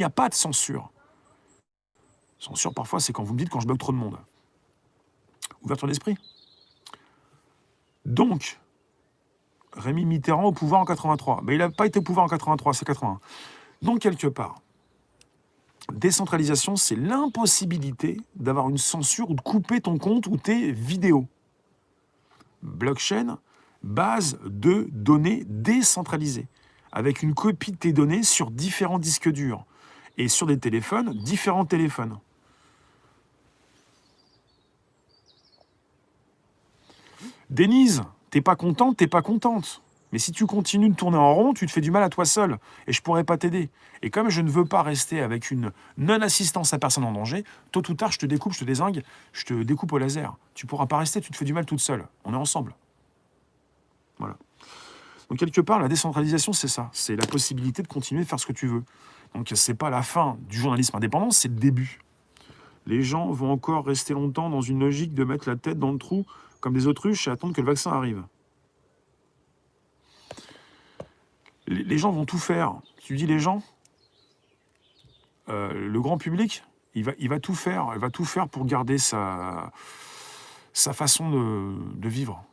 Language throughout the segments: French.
n'y a pas de censure. Censure, parfois, c'est quand vous me dites quand je bloque trop de monde. Ouverture d'esprit. Donc, Rémi Mitterrand au pouvoir en 83. Mais il n'a pas été au pouvoir en 83, c'est 81. Donc, quelque part, décentralisation, c'est l'impossibilité d'avoir une censure ou de couper ton compte ou tes vidéos. Blockchain, base de données décentralisées, avec une copie de tes données sur différents disques durs et sur des téléphones, différents téléphones. Denise, t'es pas contente, t'es pas contente. Mais si tu continues de tourner en rond, tu te fais du mal à toi seul. Et je pourrais pas t'aider. Et comme je ne veux pas rester avec une non-assistance à personne en danger, tôt ou tard, je te découpe, je te dézingue, je te découpe au laser. Tu pourras pas rester, tu te fais du mal toute seule. On est ensemble. Voilà. Donc quelque part, la décentralisation, c'est ça. C'est la possibilité de continuer de faire ce que tu veux. Donc c'est pas la fin du journalisme indépendant, c'est le début. Les gens vont encore rester longtemps dans une logique de mettre la tête dans le trou comme des autruches et attendre que le vaccin arrive. Les gens vont tout faire. Tu dis les gens, le grand public, il va tout faire. Il va tout faire pour garder sa façon de vivre.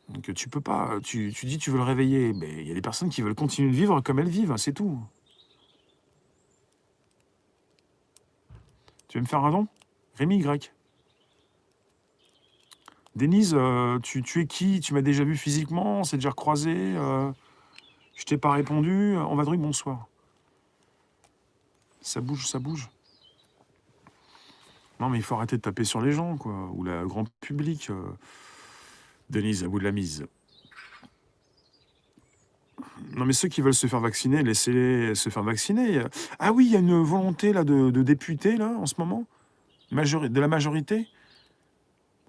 Donc tu peux pas. Tu dis tu veux le réveiller, mais il y a des personnes qui veulent continuer de vivre comme elles vivent, c'est tout. Tu veux me faire un don? Rémi Y. Denise, tu es qui? Tu m'as déjà vu physiquement? On s'est déjà recroisé? Je t'ai pas répondu. On va dire bonsoir. Ça bouge, ça bouge. Non, mais il faut arrêter de taper sur les gens, quoi. Ou le grand public. Denise, à bout de la mise. Non, mais ceux qui veulent se faire vacciner, laissez-les se faire vacciner. Ah oui, il y a une volonté là, de députés, là, en ce moment, de la majorité.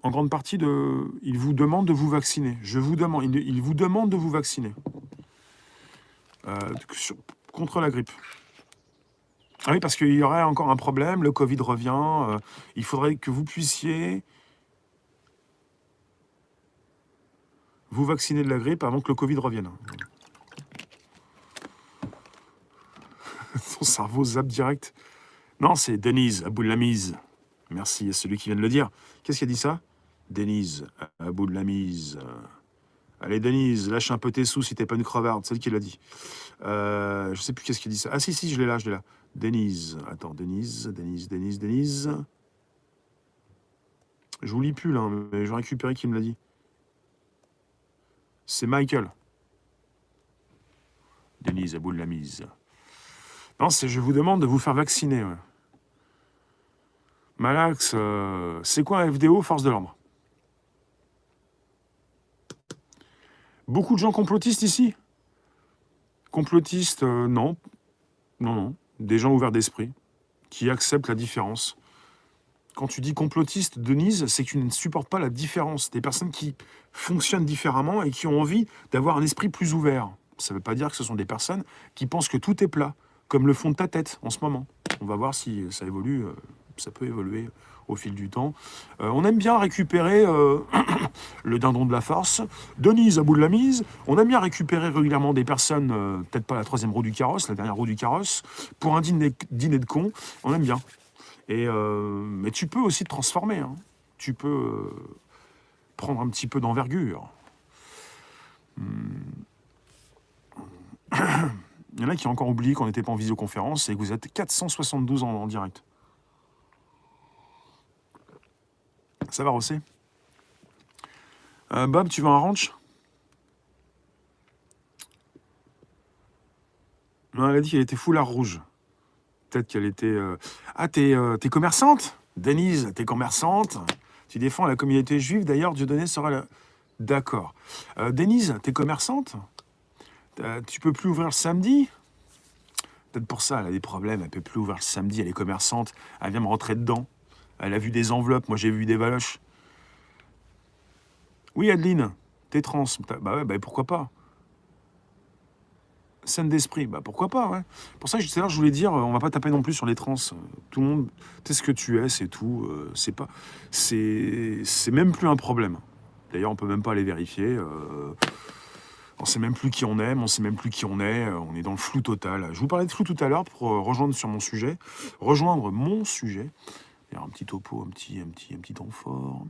En grande partie, ils vous demandent de vous vacciner. Ils vous demandent de vous vacciner. Contre la grippe. Ah oui, parce qu'il y aurait encore un problème, le Covid revient, il faudrait que vous puissiez vous vacciner de la grippe avant que le Covid revienne. Ton cerveau zappe direct. Non, c'est Denise, à bout de la mise. Merci à celui qui vient de le dire. Qu'est-ce qui a dit ça? Denise, à bout de la mise. Allez, Denise, lâche un peu tes sous si t'es pas une crevarde, c'est elle qui l'a dit. Je sais plus qu'est-ce qui dit ça. Ah si, je l'ai là, Denise. Attends, Denise. Je vous lis plus là, mais je vais récupérer qui me l'a dit. C'est Michael. Denise, à bout de la mise. Non, je vous demande de vous faire vacciner. Ouais. Malax, c'est quoi un FDO, force de l'ordre? Beaucoup de gens complotistes ici? Complotistes, non. Non. Des gens ouverts d'esprit, qui acceptent la différence. Quand tu dis complotiste, Denise, c'est que tu ne supportes pas la différence. Des personnes qui fonctionnent différemment et qui ont envie d'avoir un esprit plus ouvert. Ça ne veut pas dire que ce sont des personnes qui pensent que tout est plat, comme le fond de ta tête en ce moment. On va voir si ça évolue, ça peut évoluer au fil du temps. On aime bien récupérer le dindon de la farce. Denise, à bout de la mise. On aime bien récupérer régulièrement des personnes, peut-être pas la troisième roue du carrosse, la dernière roue du carrosse, pour un dîner de con. On aime bien. Mais tu peux aussi te transformer. Hein. Tu peux prendre un petit peu d'envergure. Il y en a qui ont encore oublié qu'on n'était pas en visioconférence et que vous êtes 472 en direct. Ça va, Rossé? Bob, tu veux un ranch? Non, elle a dit qu'elle était foulard rouge. Peut-être qu'elle était... Ah, t'es commerçante? Denise, t'es commerçante? Tu défends la communauté juive, d'ailleurs, Dieudonné sera là. D'accord. Denise, t'es commerçante? Tu peux plus ouvrir le samedi? Peut-être pour ça, elle a des problèmes, elle peut plus ouvrir le samedi, elle est commerçante, elle vient me rentrer dedans. Elle a vu des enveloppes, moi j'ai vu des valoches. Oui, Adeline, t'es trans. Bah ouais, bah pourquoi pas? Scène d'esprit, bah pourquoi pas, ouais. Pour ça, tout à l'heure, je voulais dire, on va pas taper non plus sur les trans. Tout le monde, t'es ce que tu es, c'est tout. C'est même plus un problème. D'ailleurs, on peut même pas aller vérifier. On sait même plus qui on aime, on sait même plus qui on est dans le flou total. Je vous parlais de flou tout à l'heure pour rejoindre mon sujet. Il y a un petit topo, un petit temps fort.